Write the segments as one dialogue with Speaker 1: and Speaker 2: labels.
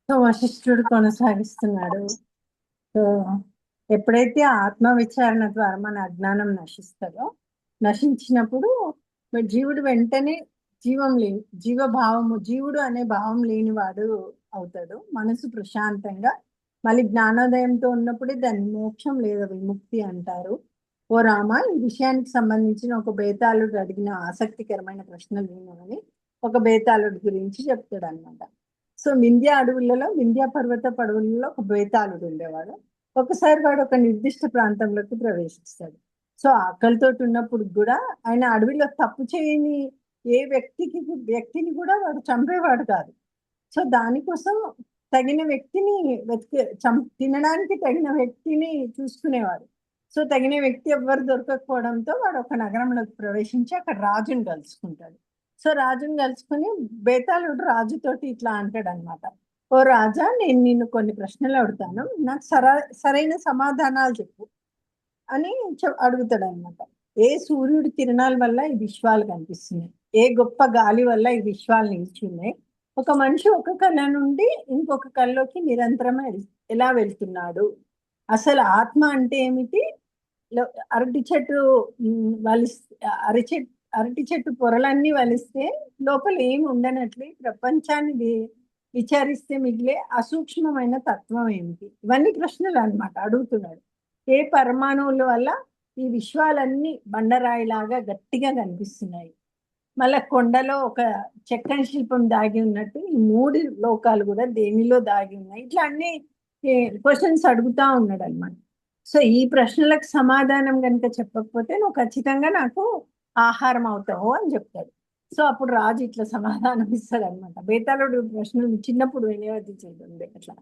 Speaker 1: So వశిష్ఠుడు కొనసాగిస్తున్నాడు. So ఎప్పుడైతే ఆత్మ విచారణ ద్వారా మన అజ్ఞానం నశిస్తుందో, నశించినప్పుడు జీవుడు వెంటనే జీవుడు అనే భావం లేనివాడు అవుతాడు. మనసు ప్రశాంతంగా మళ్ళీ జ్ఞానోదయంతో ఉన్నప్పుడే దాన్ని మోక్షం లేదా విముక్తి అంటారు. ఓ రామ, ఈ విషయానికి సంబంధించిన ఒక బేతాళుడు అడిగిన ఆసక్తికరమైన ప్రశ్నలు వినమని ఒక బేతాళుడి గురించి చెప్తాడు అనమాట. సో వింధ్యా పర్వత పడవులలో ఒక బేతాళుడు ఉండేవాడు. ఒకసారి వాడు ఒక నిర్దిష్ట ప్రాంతంలోకి ప్రవేశిస్తాడు. సో ఆకలితోటి ఉన్నప్పుడు కూడా ఆయన అడవిలో తప్పు చేయని ఏ వ్యక్తిని కూడా వాడు చంపేవాడు కాదు. సో దానికోసం తగిన వ్యక్తిని తినడానికి తగిన వ్యక్తిని చూసుకునేవాడు. సో తగిన వ్యక్తి ఎవ్వరు దొరకకపోవడంతో వాడు ఒక నగరంలోకి ప్రవేశించి అక్కడ రాజుని కలుసుకుంటాడు. సో రాజుని కలుసుకుని బేతాళుడు రాజుతోటి ఇట్లా అంటాడు అనమాట. ఓ రాజా, నేను నిన్ను కొన్ని ప్రశ్నలు అడుగుతాను, నాకు సరైన సమాధానాలు చెప్పు అని అడుగుతాడు అనమాట. ఏ సూర్యుడి కిరణాల వల్ల ఈ విశ్వాలు కనిపిస్తున్నాయి? ఏ గొప్ప గాలి వల్ల ఈ విశ్వాలు నిలిచున్నాయి? ఒక మనిషి ఒక కళ నుండి ఇంకొక కళలోకి నిరంతరం ఎలా వెళ్తున్నాడు? అసలు ఆత్మ అంటే ఏమిటి? అరటి చెట్టు వలిస్తే అరటి చెట్టు పొరలన్నీ వలిస్తే లోపల ఏమి ఉండనట్లు ప్రపంచాన్ని విచారిస్తే మిగిలే అసూక్ష్మమైన తత్వం ఏమిటి? ఇవన్నీ ప్రశ్నలు అన్నమాట అడుగుతున్నాడు. ఏ పరమాణువుల వల్ల ఈ విశ్వాలన్నీ బండరాయిలాగా గట్టిగా కనిపిస్తున్నాయి? మళ్ళా కొండలో ఒక చెక్కని శిల్పం దాగి ఉన్నట్టు ఈ మూడు లోకాలు కూడా దేనిలో దాగి ఉన్నాయి? ఇట్లా అన్ని క్వశ్చన్స్ అడుగుతా ఉన్నాడు అనమాట. సో ఈ ప్రశ్నలకు సమాధానం కనుక చెప్పకపోతే నువ్వు ఖచ్చితంగా నాకు ఆహారం అవుతావు అని చెప్తాడు. సో అప్పుడు రాజు ఇట్లా సమాధానం ఇస్తాడు అనమాట. బేతాళుడు ప్రశ్నలు చిన్నప్పుడు వినియోగించేది అట్లా.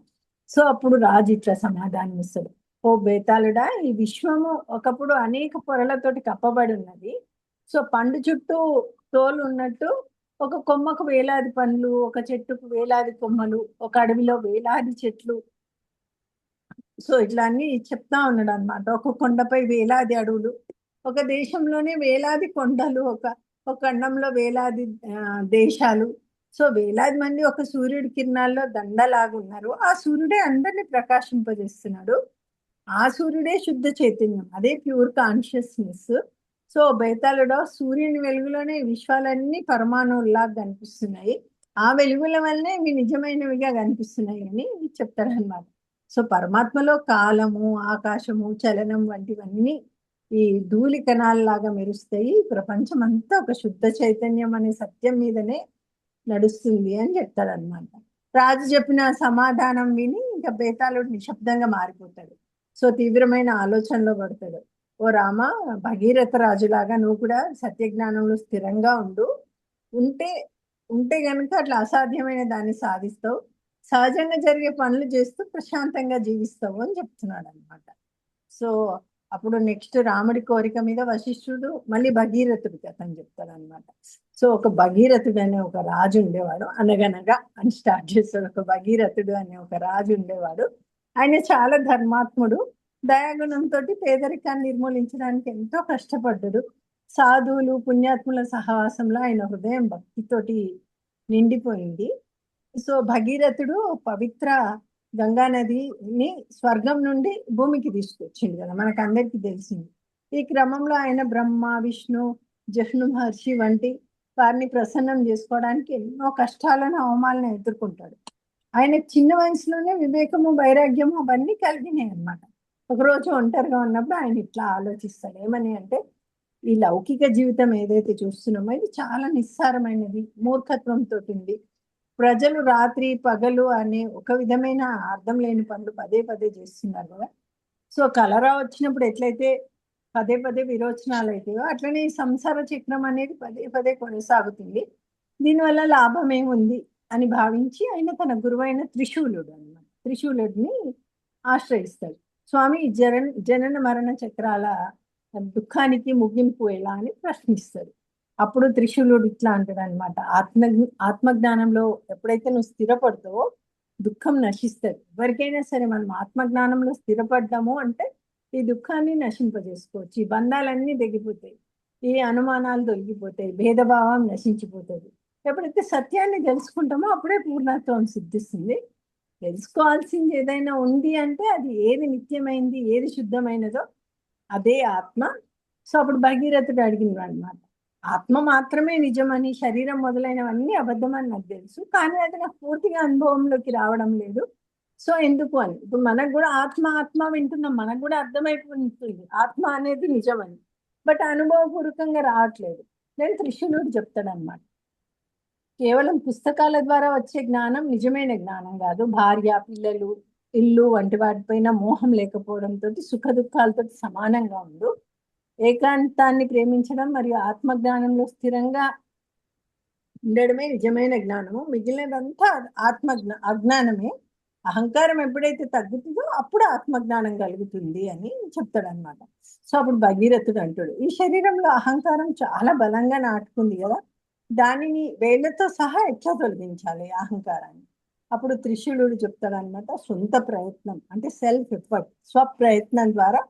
Speaker 1: సో అప్పుడు రాజు ఇట్లా సమాధానం ఇస్తాడు. ఓ బేతాళుడా, ఈ విశ్వము ఒకప్పుడు అనేక పొరలతోటి కప్పబడి ఉన్నది. సో పండు చుట్టూ తోలు ఉన్నట్టు ఒక కొమ్మకు వేలాది పండ్లు, ఒక చెట్టుకు వేలాది కొమ్మలు, ఒక అడవిలో వేలాది చెట్లు. సో ఇట్లా అన్ని చెప్తా ఉన్నాడు అనమాట. ఒక కొండపై వేలాది అడవులు, ఒక దేశంలోనే వేలాది కొండలు, ఒక ఖండంలో వేలాది దేశాలు. సో వేలాది మంది ఒక సూర్యుడి కిరణాల్లో దండలాగా ఉన్నారు. ఆ సూర్యుడే అందరిని ప్రకాశింపజేస్తున్నాడు. ఆ సూర్యుడే శుద్ధ చైతన్యం, అదే ప్యూర్ కాన్షియస్నెస్. సో బేతాళుడు, సూర్యుని వెలుగులోనే విశ్వాలన్నీ పరమాణువుల్లాగా కనిపిస్తున్నాయి. ఆ వెలుగుల వల్లనే ఇవి నిజమైనవిగా కనిపిస్తున్నాయి అని చెప్తారనమాట. సో పరమాత్మలో కాలము, ఆకాశము, చలనం వంటివన్నీ ఈ ధూళి కణాలలాగా మెరుస్తాయి. ప్రపంచం అంతా ఒక శుద్ధ చైతన్యం అనే సత్యం మీదనే నడుస్తుంది అని చెప్తాడనమాట. రాజు చెప్పిన సమాధానం విని ఇంకా బేతాళుడు నిశ్శబ్దంగా మారిపోతాడు. సో తీవ్రమైన ఆలోచనలో పడతాడు. ఓ రామ, భగీరథ రాజులాగా నువ్వు కూడా సత్యజ్ఞానంలో స్థిరంగా ఉంటే ఉంటే గనుక అట్లా అసాధ్యమైన దాన్ని సాధిస్తావు. సహజంగా జరిగే పనులు చేస్తూ ప్రశాంతంగా జీవిస్తావు అని చెప్తున్నాడు అనమాట. సో అప్పుడు నెక్స్ట్ రాముడి కోరిక మీద వశిష్ఠుడు మళ్ళీ భగీరథుడి కథని చెప్తాడు అనమాట. సో ఒక భగీరథుడు అనే ఒక రాజు ఉండేవాడు. అనగనగా అని స్టార్ట్ చేస్తాడు. ఒక భగీరథుడు అనే ఒక రాజు ఉండేవాడు. ఆయన చాలా ధర్మాత్ముడు. దయాగుణంతో పేదరికాన్ని నిర్మూలించడానికి ఎంతో కష్టపడ్డాడు. సాధువులు పుణ్యాత్ముల సహవాసంలో ఆయన హృదయం భక్తితోటి నిండిపోయింది. సో భగీరథుడు పవిత్ర గంగా నదిని స్వర్గం నుండి భూమికి తీసుకొచ్చింది కదా, మనకు అందరికీ తెలిసింది. ఈ క్రమంలో ఆయన బ్రహ్మ, విష్ణు, జహ్ను మహర్షి వంటి వారిని ప్రసన్నం చేసుకోవడానికి ఎన్నో కష్టాలను, అవమానాలను ఎదుర్కొంటాడు. ఆయన చిన్న వయసులోనే వివేకము, వైరాగ్యము అవన్నీ కలిగినాయి అన్నమాట. ఒకరోజు ఒంటరిగా ఉన్నప్పుడు ఆయన ఇట్లా ఆలోచిస్తాడు. ఏమని అంటే, ఈ లౌకిక జీవితం ఏదైతే చూస్తున్నామో ఇది చాలా నిస్సారమైనది, మూర్ఖత్వంతో ఉంది. ప్రజలు రాత్రి పగలు అనే ఒక విధమైన అర్థం లేని పనులు పదే పదే చేస్తున్నారు కదా. సో కలరా వచ్చినప్పుడు ఎట్లయితే పదే పదే విరోచనాలు అవుతాయో అట్లనే ఈ సంసార చక్రం అనేది పదే పదే కొనసాగుతుంది. దీనివల్ల లాభం ఏముంది అని భావించి ఆయన తన గురువైన త్రిశూలుడిని ఆశ్రయిస్తాడు. స్వామి, జనన మరణ చక్రాల దుఃఖానికి ముగింపు ఎలా అని ప్రశ్నిస్తాడు. అప్పుడు త్రిశూలుడు ఇట్లా అంటాడు అనమాట. ఆత్మజ్ఞానంలో ఎప్పుడైతే నువ్వు స్థిరపడతావో దుఃఖం నశిస్తుంది. ఎవరికైనా సరే మనం ఆత్మజ్ఞానంలో స్థిరపడ్డాము అంటే ఈ దుఃఖాన్ని నశింపజేసుకోవచ్చు. ఈ బంధాలన్నీ తెగిపోతాయి, ఈ అనుమానాలు తొలగిపోతాయి, భేదభావం నశించిపోతుంది. ఎప్పుడైతే సత్యాన్ని తెలుసుకుంటామో అప్పుడే పూర్ణత్వం సిద్ధిస్తుంది. తెలుసుకోవాల్సింది ఏదైనా ఉంది అంటే అది ఏది నిత్యమైంది, ఏది శుద్ధమైనదో అదే ఆత్మ. సో అప్పుడు భగీరథుడు అడిగినాడు అనమాట, ఆత్మ మాత్రమే నిజమని, శరీరం మొదలైనవన్నీ అబద్ధమని నాకు తెలుసు, కానీ అది నాకు పూర్తిగా అనుభవంలోకి రావడం లేదు. సో ఎందుకు అని, ఇప్పుడు మనకు కూడా ఆత్మ ఆత్మ వింటున్నాం, మనకు కూడా అర్థమైపోతుంది ఆత్మ అనేది నిజమని, బట్ అనుభవపూర్వకంగా రావట్లేదు. నేను త్రిశూలుడు చెప్తాడనమాట, కేవలం పుస్తకాల ద్వారా వచ్చే జ్ఞానం నిజమైన జ్ఞానం కాదు. భార్య, పిల్లలు, ఇల్లు వంటి వాటిపైన మోహం లేకపోవడంతో సుఖ దుఃఖాలతో సమానంగా ఉండు. ఏకాంతాన్ని ప్రేమించడం మరియు ఆత్మజ్ఞానంలో స్థిరంగా ఉండడమే నిజమైన జ్ఞానము, మిగిలినదంతా అజ్ఞానమే. అహంకారం ఎప్పుడైతే తగ్గుతుందో అప్పుడు ఆత్మజ్ఞానం కలుగుతుంది అని చెప్తాడనమాట. సో అప్పుడు భగీరథుడు అంటాడు, ఈ శరీరంలో అహంకారం చాలా బలంగా నాటుకుంది కదా, దానిని వేళ్లతో సహా ఎట్లా తొలగించాలి అహంకారాన్ని. అప్పుడు త్రిశూలుడు చెప్తాడనమాట, సొంత ప్రయత్నం అంటే సెల్ఫ్ ఎఫర్ట్, స్వప్రయత్నం ద్వారా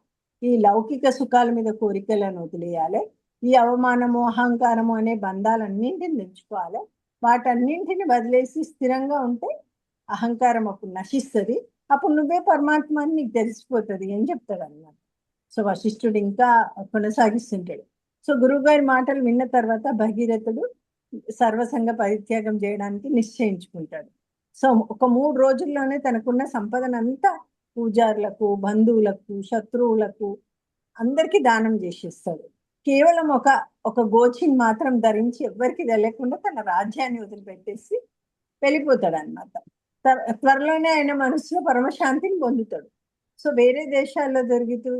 Speaker 1: ఈ లౌకిక సుఖాల మీద కోరికలను వదిలేయాలి. ఈ అవమానము, అహంకారము అనే బంధాలన్నింటిని తెచ్చుకోవాలి. వాటన్నింటిని వదిలేసి స్థిరంగా ఉంటే అహంకారం అప్పుడు నశిస్తుంది. అప్పుడు నువ్వే పరమాత్మ అని నీకు తెలిసిపోతుంది అని చెప్తాడు అన్నమాట. సో వశిష్ఠుడు ఇంకా కొనసాగిస్తుంటాడు. సో గురువు గారి మాటలు విన్న తర్వాత భగీరథుడు సర్వసంగ పరిత్యాగం చేయడానికి నిశ్చయించుకుంటాడు. సో ఒక 3 రోజుల్లోనే తనకున్న సంపదనంతా పూజారులకు, బంధువులకు, శత్రువులకు అందరికీ దానం చేసేస్తాడు. కేవలం ఒక ఒక గోచిని మాత్రం ధరించి ఎవ్వరికి తెలియకుండా తన రాజ్యాన్ని వదిలిపెట్టేసి వెళ్ళిపోతాడు అనమాట. త్వరలోనే ఆయన మనసులో పరమశాంతిని పొందుతాడు. సో వేరే దేశాల్లో జరుగుతూ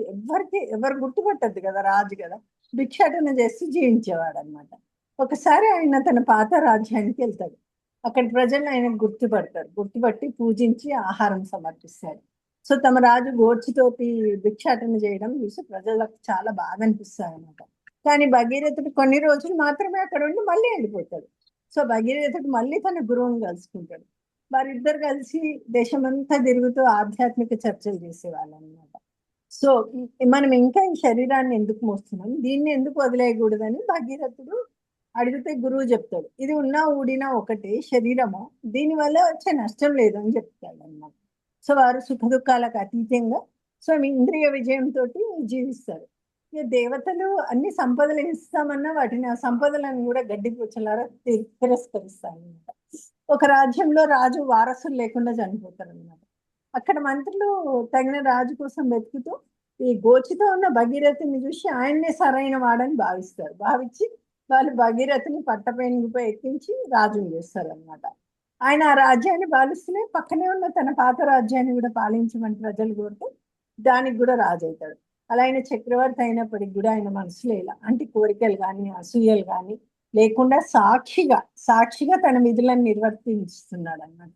Speaker 1: ఎవరు గుర్తుపట్టద్దు కదా, రాజు కదా, భిక్షాటన చేసి జీవించేవాడు అనమాట. ఒకసారి ఆయన తన పాత రాజ్యానికి వెళ్తాడు. అక్కడ ప్రజలు ఆయన గుర్తుపట్టి పూజించి ఆహారం సమర్పిస్తారు. సో తమ రాజు గోర్చితోటి భిక్షాటన చేయడం చూసి ప్రజలకు చాలా బాధ అనిపిస్తుంది అనమాట. కానీ భగీరథుడు కొన్ని రోజులు మాత్రమే అక్కడ ఉండి మళ్ళీ వెళ్ళిపోతాడు. సో భగీరథుడు మళ్ళీ తన గురువుని కలుసుకుంటాడు. వారిద్దరు కలిసి దేశమంతా తిరుగుతూ ఆధ్యాత్మిక చర్చలు చేసేవాళ్ళు అనమాట. సో మనం ఇంకా ఈ శరీరాన్ని ఎందుకు మోస్తున్నాం, దీన్ని ఎందుకు వదిలేయకూడదని భగీరథుడు అడిగితే గురువు చెప్తాడు, ఇది ఉన్నా ఊడినా ఒకటే శరీరము, దీనివల్ల వచ్చే నష్టం లేదు అని చెప్తాడు అనమాట. సో వారు సుఖ దుఃఖాలకు అతీతంగా సో ఇంద్రియ విజయంతో జీవిస్తారు. ఇక దేవతలు అన్ని సంపదలు ఇస్తామన్నా వాటిని, ఆ సంపదలను కూడా గడ్డిపుచ్చలారా తిరస్కరిస్తారు అనమాట. ఒక రాజ్యంలో రాజు వారసులు లేకుండా చనిపోతారు అనమాట. అక్కడ మంత్రులు తగిన రాజు కోసం వెతుకుతూ ఈ గోచితో ఉన్న భగీరథుని చూసి ఆయన్నే సరైన వాడని భావించి వాళ్ళు భగీరథుని పట్టపైనపై ఎక్కించి రాజుని చేస్తారు అనమాట. ఆయన ఆ రాజ్యాన్ని పాలిస్తూనే పక్కనే ఉన్న తన పాత రాజ్యాన్ని కూడా పాలించమని ప్రజలు కోరితే దానికి కూడా రాజు అవుతాడు. అలా ఆయన చక్రవర్తి అయినప్పటికి కూడా ఆయన మనసులో ఇలా అంటే కోరికలు కానీ, అసూయలు కానీ లేకుండా సాక్షిగా తన విధులను నిర్వర్తిస్తున్నాడు అన్నమాట.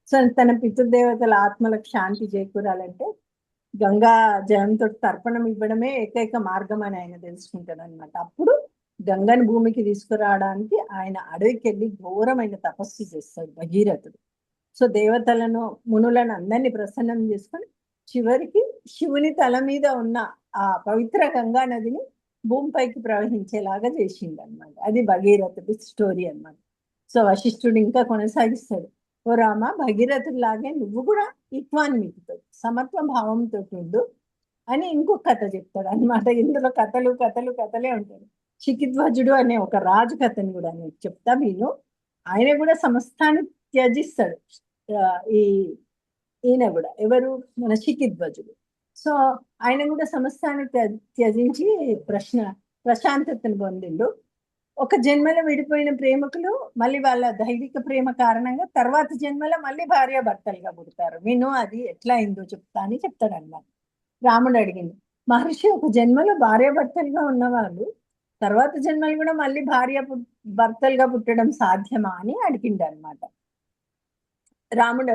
Speaker 1: సో తన పితృదేవతల ఆత్మలకు శాంతి చేకూరాలంటే గంగా జలంతో తర్పణం ఇవ్వడమే ఏకైక మార్గం అని ఆయన తెలుసుకుంటాడు అనమాట. అప్పుడు గంగను భూమికి తీసుకురావడానికి ఆయన అడవికి వెళ్ళి ఘోరమైన తపస్సు చేస్తాడు భగీరథుడు. సో దేవతలను, మునులను అందరినీ ప్రసన్నం చేసుకొని చివరికి శివుని తల మీద ఉన్న ఆ పవిత్ర గంగా నదిని భూమిపైకి ప్రవహించేలాగా చేసిండు అనమాట. అది భగీరథుడి స్టోరీ అనమాట. సో వశిష్ఠుడు ఇంకా కొనసాగిస్తాడు, ఓ రామ, భగీరథుడి లాగే నువ్వు కూడా ఈక్వాన్మితితో సమత్వ భావంతో ఉండు అని ఇంకొక కథ చెప్తాడు అనమాట. ఇందులో కథలే ఉంటాయి. శిఖిధ్వజుడు అనే ఒక రాజు కథని కూడా నేను చెప్తా విను. ఆయన కూడా సమస్తాన్ని త్యజిస్తాడు. ఈ ఈయన కూడా ఎవరు, మన శిఖిధ్వజుడు. సో ఆయన కూడా సమస్తాన్ని త్యజించి ప్రశాంతతను పొందిండు. ఒక జన్మలో విడిపోయిన ప్రేమికులు మళ్ళీ వాళ్ళ దైవిక ప్రేమ కారణంగా తర్వాత జన్మలో మళ్ళీ భార్యాభర్తలుగా పుడతారు. విను, అది ఎట్లా అయిందో చెప్తా అని చెప్తాడు అన్నమాట. రాముడు అడిగింది, మహర్షి ఒక జన్మలో భార్యాభర్తలుగా ఉన్నవాళ్ళు తర్వాత జన్మలు కూడా మళ్ళీ భర్తలుగా పుట్టడం సాధ్యమా అని అడిగిండు అనమాట. రాముడు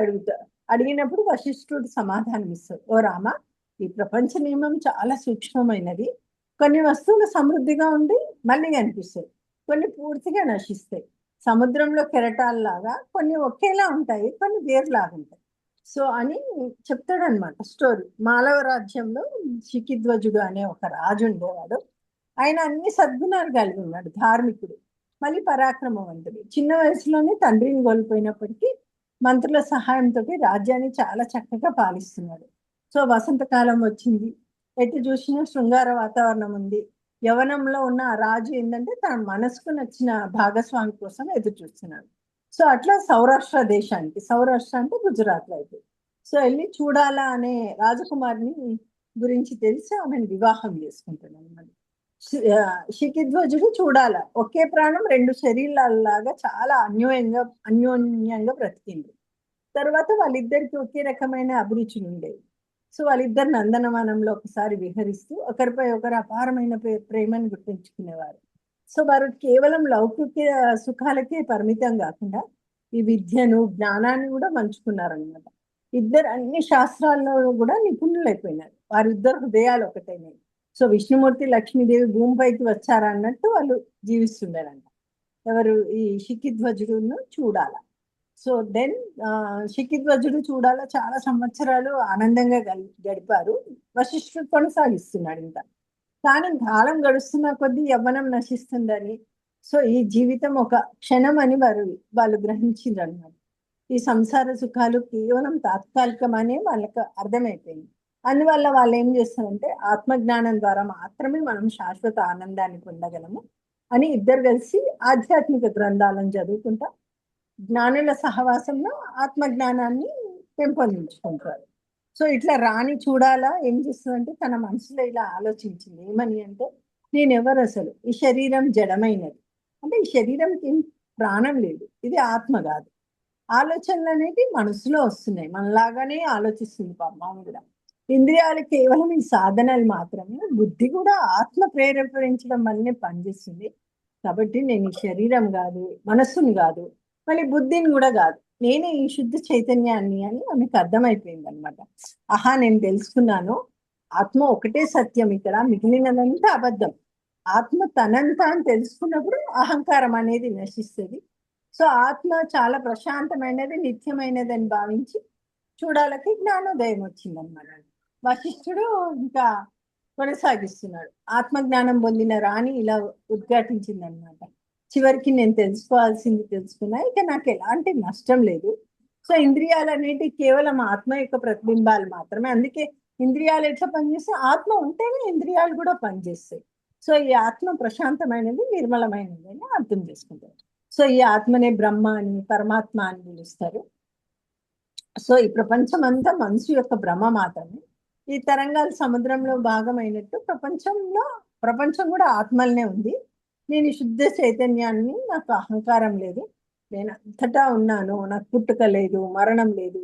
Speaker 1: అడిగినప్పుడు వశిష్ఠుడు సమాధానం ఇస్తాడు, ఓ రామ, ఈ ప్రపంచ నియమం చాలా సూక్ష్మమైనది. కొన్ని వస్తువులు సమృద్ధిగా ఉండి మళ్ళీ కనిపిస్తాయి, కొన్ని పూర్తిగా నశిస్తాయి. సముద్రంలో కెరటాల్లాగా కొన్ని ఒకేలా ఉంటాయి, కొన్ని వేరులాగా ఉంటాయి. సో అని చెప్తాడు అనమాట స్టోరీ. మాలవ రాజ్యంలో శిఖిధ్వజుడు అనే ఒక రాజు ఉండేవాడు. ఆయన అన్ని సద్గుణాలు కలిగి ఉన్నాడు, ధార్మికుడు, మళ్ళీ పరాక్రమవంతుడు. చిన్న వయసులోనే తండ్రిని కోల్పోయినప్పటికీ మంత్రుల సహాయంతో రాజ్యాన్ని చాలా చక్కగా పాలిస్తున్నాడు. సో వసంతకాలం వచ్చింది. ఎటు చూసినా శృంగార వాతావరణం ఉంది. యవ్వనంలో ఉన్న ఆ రాజు ఏంటంటే తన మనసుకు నచ్చిన భాగస్వామి కోసం ఎదురు చూస్తున్నాడు. సో అట్లా సౌరాష్ట్ర దేశానికి, సౌరాష్ట్ర అంటే గుజరాత్ వైపు, సో వెళ్ళి చూడాలా అనే రాజకుమారిని గురించి తెలిసి ఆమెను వివాహం చేసుకుంటాడు అనమాట. శిఖిధ్వజుడు చూడాల ఒకే ప్రాణం రెండు శరీరాలలాగా చాలా అన్యోన్యంగా బ్రతికింది. తర్వాత వాళ్ళిద్దరికి ఒకే రకమైన అభిరుచులు ఉండేవి. సో వాళ్ళిద్దరు నందనవనంలో ఒకసారి విహరిస్తూ ఒకరిపై ఒకరు అపారమైన ప్రేమను గుర్తుంచుకునేవారు. సో వారు కేవలం లౌకిక సుఖాలకే పరిమితం కాకుండా ఈ విద్యను జ్ఞానాన్ని కూడా పంచుకున్నారనమాట. ఇద్దరు అన్ని శాస్త్రాల్లో కూడా నిపుణులైపోయినారు. వారిద్దరు హృదయాలు ఒకటైనాయి. సో విష్ణుమూర్తి లక్ష్మీదేవి భూమిపైకి వచ్చారా అన్నట్టు వాళ్ళు జీవిస్తుండారంట. ఎవరు? ఈ శిఖిధ్వజుడును చూడాల. సో దెన్ శిఖిధ్వజుడు చూడాల చాలా సంవత్సరాలు ఆనందంగా గడిపారు. వశిష్ఠుడు కొనసాగిస్తున్నాడు ఇంకా. కానీ కాలం గడుస్తున్న కొద్దీ యవ్వనం నశిస్తుందని, సో ఈ జీవితం ఒక క్షణం అని వాళ్ళు గ్రహించిండ్రు అన్నమాట. ఈ సంసార సుఖాలు కేవలం తాత్కాలికమనే వాళ్ళకి అర్థమైపోయింది. అందువల్ల వాళ్ళు ఏం చేస్తారంటే ఆత్మజ్ఞానం ద్వారా మాత్రమే మనం శాశ్వత ఆనందాన్ని పొందగలము అని ఇద్దరు కలిసి ఆధ్యాత్మిక గ్రంథాలను చదువుకుంటా జ్ఞానుల సహవాసంలో ఆత్మజ్ఞానాన్ని పెంపొందించుకుంటారు. సో ఇట్లా రాణి చూడాలా ఏం చేస్తుందంటే తన మనసులో ఇలా ఆలోచించింది. ఏమని అంటే, నేనెవరు అసలు? ఈ శరీరం జడమైనది, అంటే ఈ శరీరంకి ప్రాణం లేదు, ఇది ఆత్మ కాదు. ఆలోచనలు అనేవి మనసులో వస్తున్నాయి, మనలాగానే ఆలోచిస్తుంది పాపం కూడా. ఇంద్రియాలు కేవలం ఈ సాధనలు మాత్రమే, బుద్ధి కూడా ఆత్మ ప్రేరేపించడం వల్లనే పనిచేస్తుంది. కాబట్టి నేను ఈ శరీరం కాదు, మనస్సుని కాదు, మళ్ళీ బుద్ధిని కూడా కాదు, నేనే ఈ శుద్ధ చైతన్యాన్ని అని ఆమెకు అర్థమైపోయింది అనమాట. ఆహా, నేను తెలుసుకున్నాను, ఆత్మ ఒకటే సత్యం, ఇక్కడ మిగిలినదంతా అబద్ధం. ఆత్మ తనంతా అని తెలుసుకున్నప్పుడు అహంకారం అనేది నశిస్తుంది. సో ఆత్మ చాలా ప్రశాంతమైనది, నిత్యమైనది అని భావించి చూడాలకి జ్ఞానోదయం వచ్చిందనమాట. వశిష్ఠుడు ఇంకా కొనసాగిస్తున్నాడు. ఆత్మజ్ఞానం పొందిన రాణి ఇలా ఉద్ఘాటించింది అనమాట. చివరికి నేను తెలుసుకోవాల్సింది తెలుసుకున్నా, ఇక నాకు ఎలాంటి నష్టం లేదు. సో ఇంద్రియాలు అనేవి కేవలం ఆత్మ యొక్క ప్రతిబింబాలు మాత్రమే. అందుకే ఇంద్రియాలు ఎట్లా పనిచేస్తాయి? ఆత్మ ఉంటేనే ఇంద్రియాలు కూడా పనిచేస్తాయి. సో ఈ ఆత్మ ప్రశాంతమైనది, నిర్మలమైనది అని అర్థం చేసుకుంటారు. సో ఈ ఆత్మనే బ్రహ్మ అని, పరమాత్మ అని పిలుస్తారు. సో ఈ ప్రపంచం అంతా మనసు యొక్క భ్రమ మాత్రమే. ఈ తరంగాలు సముద్రంలో భాగమైనట్టు ప్రపంచం కూడా ఆత్మలనే ఉంది. నేను శుద్ధ చైతన్యాన్ని, నాకు అహంకారం లేదు, నేను అంతటా ఉన్నాను, నాకు పుట్టుక లేదు, మరణం లేదు,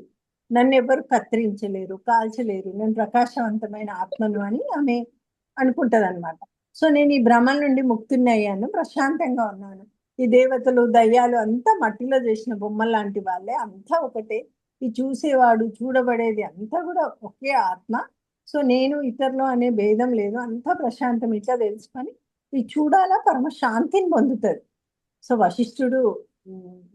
Speaker 1: నన్ను ఎవరు కత్తిరించలేరు, కాల్చలేరు, నేను ప్రకాశవంతమైన ఆత్మను అని ఆమె అనుకుంటది అనమాట. సో నేను ఈ భ్రమల నుండి ముక్తుని అయ్యాను, ప్రశాంతంగా ఉన్నాను. ఈ దేవతలు దయ్యాలు అంతా మట్టిలో చేసిన బొమ్మలు లాంటి వాళ్ళే, అంతా ఒకటే. ఈ చూసేవాడు చూడబడేది అంతా కూడా ఒకే ఆత్మ. సో నేను ఇతరులు అనే భేదం లేదు, అంతా ప్రశాంతం. ఇట్లా తెలుసుకొని ఈ చూడాలా పరమ శాంతిని పొందుతుంది. సో వశిష్ఠుడు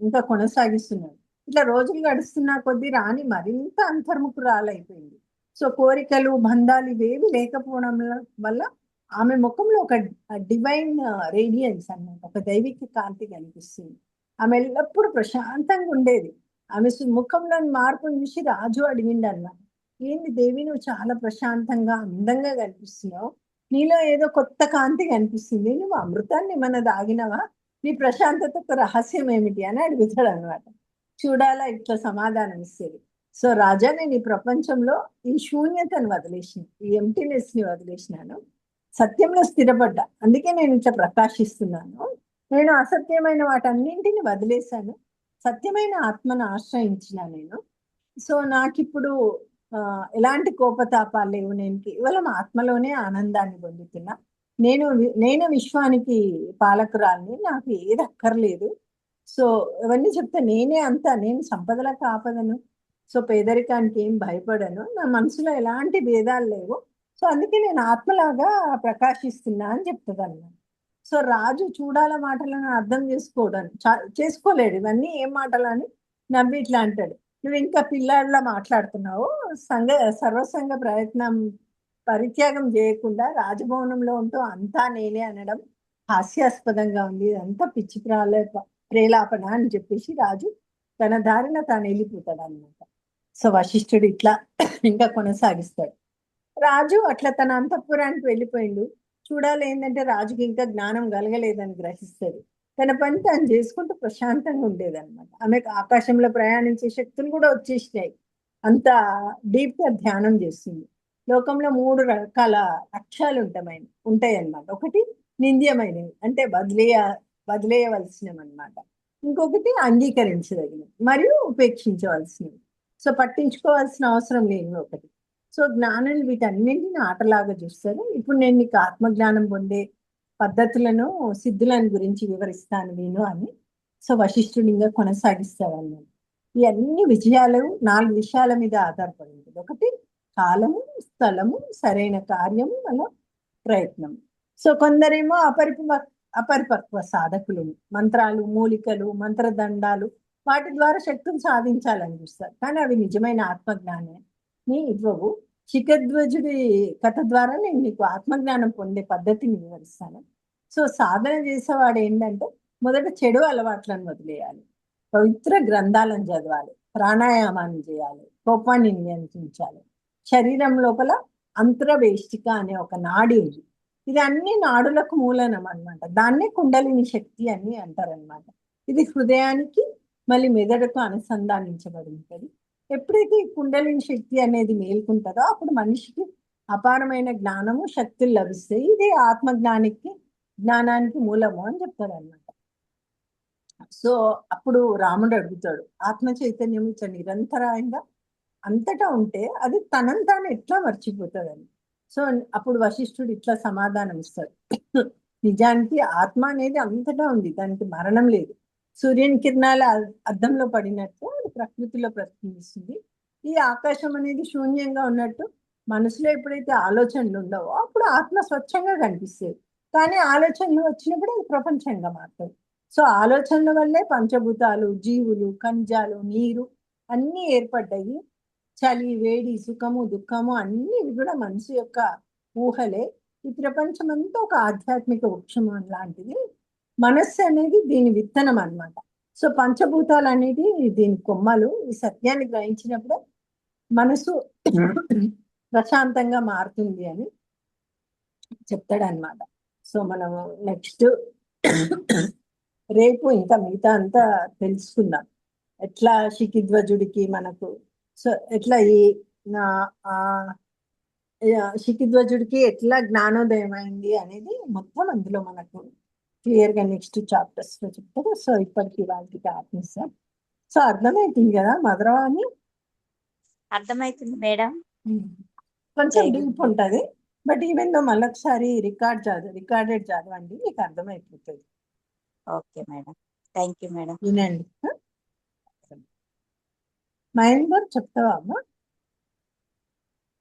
Speaker 1: ఇంకా కొనసాగిస్తున్నాడు. ఇట్లా రోజులు గడుస్తున్న కొద్దీ రాణి మరింత అంతర్ముఖురాలైపోయింది. సో కోరికలు, బంధాలు ఇవేవి లేకపోవడం వల్ల ఆమె ముఖంలో ఒక డివైన్ రేడియన్స్ అన్నమాట, ఒక దైవిక కాంతి కనిపిస్తుంది. ఆమె ఎల్లప్పుడూ ప్రశాంతంగా ఉండేది. ఆమె ముఖంలోని మార్పును చూసి రాజు అడిగిండు అన్నమాట, ఏంది దేవి, నువ్వు చాలా ప్రశాంతంగా అందంగా కనిపిస్తున్నావు, నీలో ఏదో కొత్త కాంతి కనిపిస్తుంది, నువ్వు అమృతాన్ని ఏమన్నా దాగినవా, నీ ప్రశాంతతకు రహస్యం ఏమిటి అని అడుగుతాడు అనమాట. చూడాలా ఇట్లా సమాధానం ఇస్తుంది. సో రాజా, నేను ఈ ప్రపంచంలో ఈ శూన్యతను వదిలేసిన, ఈ ఎంటీనెస్ ని వదిలేసినాను, సత్యంలో స్థిరపడ్డా, అందుకే నేను ఇట్లా ప్రకాశిస్తున్నాను. నేను అసత్యమైన వాటన్నింటిని వదిలేశాను, సత్యమైన ఆత్మను ఆశ్రయించిన నేను. సో నాకిప్పుడు ఎలాంటి కోపతాపాలు లేవు, నేను కేవలం ఆత్మలోనే ఆనందాన్ని పొందుతున్నా. నేను విశ్వానికి పాలకురాల్ని, నాకు ఏది అక్కర్లేదు. సో ఇవన్నీ చెప్తే నేనే అంతా, నేను సంపదలకు ఆపదను, సో పేదరికానికి ఏం భయపడను, నా మనసులో ఎలాంటి భేదాలు లేవు. సో అందుకే నేను ఆత్మలాగా ప్రకాశిస్తున్నా అని చెప్తుంది అన్నమాట. సో రాజు చూడాల మాటలను అర్థం చేసుకోలేడు, ఇవన్నీ ఏం మాటలు అని నవ్వి ఇట్లా అంటాడు, నువ్వు ఇంకా పిల్లాడిలా మాట్లాడుతున్నావు, సర్వసంగ ప్రయత్నం పరిత్యాగం చేయకుండా రాజభవనంలో ఉంటూ అంతా నేనే అనడం హాస్యాస్పదంగా ఉంది, ఇదంతా పిచ్చి ప్రేలాపన అని చెప్పేసి రాజు తన దారిన తాను వెళ్ళిపోతాడు అనమాట. సో వశిష్ఠుడు ఇట్లా ఇంకా కొనసాగిస్తాడు. రాజు అట్లా తన అంతఃపురానికి వెళ్ళిపోయిండు. చూడాలి ఏంటంటే రాజుకి ఇంకా జ్ఞానం కలగలేదని గ్రహిస్తాడు. తన పని తాను చేసుకుంటూ ప్రశాంతంగా ఉండేదన్నమాట. ఆమెకు ఆకాశంలో ప్రయాణించే శక్తులు కూడా వచ్చేసినాయి. అంత డీప్ గా ధ్యానం చేస్తుంది. లోకంలో 3 రకాల లక్ష్యాలు ఉంటాయి అన్నమాట. ఒకటి నింద్యమైనవి, అంటే వదిలేయవలసినవి అన్నమాట. ఇంకొకటి అంగీకరించదగినవి మరియు ఉపేక్షించవలసినవి. సో పట్టించుకోవాల్సిన అవసరం లేని ఒకటి. సో జ్ఞానులు వీటన్నింటిని ఆటలాగా చూస్తారు. ఇప్పుడు నేను నీకు ఆత్మజ్ఞానం పొందే పద్ధతులను, సిద్ధులను గురించి వివరిస్తాను నేను అని. సో వశిష్ఠుడు ఇంకా కొనసాగిస్తాడు అన్నమాట. ఈ అన్ని విజయాలు 4 విషయాల మీద ఆధారపడి ఉంటుంది. ఒకటి కాలము, స్థలము, సరైన కార్యము, మన ప్రయత్నం. సో కొందరేమో అపరిపక్వ సాధకులు, మంత్రాలు, మూలికలు, మంత్రదండాలు వాటి ద్వారా శక్తిని సాధించాలని చూస్తారు. కానీ అవి నిజమైన ఆత్మజ్ఞానాన్ని ఇవ్వవు. శిఖధ్వజుడి కథ ద్వారా నేను నీకు ఆత్మజ్ఞానం పొందే పద్ధతిని వివరిస్తాను. సో సాధన చేసేవాడు ఏంటంటే మొదట చెడు అలవాట్లను వదిలేయాలి, పవిత్ర గ్రంథాలను చదవాలి, ప్రాణాయామాన్ని చేయాలి, కోపాన్ని నియంత్రించాలి. శరీరం లోపల అంతర్వేష్టిక అనే ఒక నాడి ఉంది. ఇది అన్ని నాడులకు మూలనం అన్నమాట. దాన్నే కుండలిని శక్తి అని అంటారనమాట. ఇది హృదయానికి మళ్ళీ మెదడుకు అనుసంధానించబడి ఉంటుంది. ఎప్పుడైతే ఈ కుండలిని శక్తి అనేది మేల్కుంటుందో అప్పుడు మనిషికి అపారమైన జ్ఞానము, శక్తులు లభిస్తాయి. ఇది జ్ఞానానికి మూలము అని చెప్తారు అనమాట. సో అప్పుడు రాముడు అడుగుతాడు, ఆత్మ చైతన్యం ఇట్లా నిరంతరాయంగా అంతటా ఉంటే అది తనని తాను ఎట్లా మర్చిపోతుందని. సో అప్పుడు వశిష్ఠుడు ఇట్లా సమాధానం ఇస్తాడు. నిజానికి ఆత్మ అనేది అంతటా ఉంది, దానికి మరణం లేదు. సూర్యుని కిరణాల అద్దంలో పడినట్టు అది ప్రకృతిలో ప్రతిబింబిస్తుంది. ఈ ఆకాశం అనేది శూన్యంగా ఉన్నట్టు మనసులో ఎప్పుడైతే ఆలోచనలు ఉండవో అప్పుడు ఆత్మ స్వచ్ఛంగా కనిపిస్తుంది. కానీ ఆలోచనలు వచ్చినప్పుడు అది ప్రపంచంగా మారుతుంది. సో ఆలోచనల వల్లే పంచభూతాలు, జీవులు, ఖనిజాలు, నీరు అన్నీ ఏర్పడ్డాయి. చలి, వేడి, సుఖము, దుఃఖము అన్ని కూడా మనసు యొక్క ఊహలే. ఈ ప్రపంచం అంతా ఒక ఆధ్యాత్మిక వృక్షం లాంటిది. మనస్సు అనేది దీని విత్తనం అన్నమాట. సో పంచభూతాలు అనేది దీని కొమ్మలు. ఈ సత్యాన్ని గ్రహించినప్పుడు మనసు ప్రశాంతంగా మారుతుంది అని చెప్తాడనమాట. సో మనం నెక్స్ట్ రేపు ఇంకా మిగతా అంతా తెలుసుకుందాం. ఎట్లా శిఖిధ్వజుడికి మనకు, సో ఎట్లా ఈ శిఖిధ్వజుడికి ఎట్లా జ్ఞానోదయం అయింది అనేది మొత్తం అందులో మనకు క్లియర్ గా నెక్స్ట్ చాప్టర్స్ లో చెప్తారు. సో ఇప్పటికి వాళ్ళకి ఆత్మిస్తాం. సో అర్థమవుతుంది కదా మధురవాణి?
Speaker 2: అర్థమవుతుంది మేడం.
Speaker 1: కొంచెం డీప్ ఉంటది, బట్ ఈవెన్ దో మళ్ళొకసారి రికార్డెడ్ చదవండి, మీకు అర్థమైపోతుంది.
Speaker 2: Okay madam, thank you madam.
Speaker 1: వినండి. మహేందర్ చెప్తావా అమ్మా?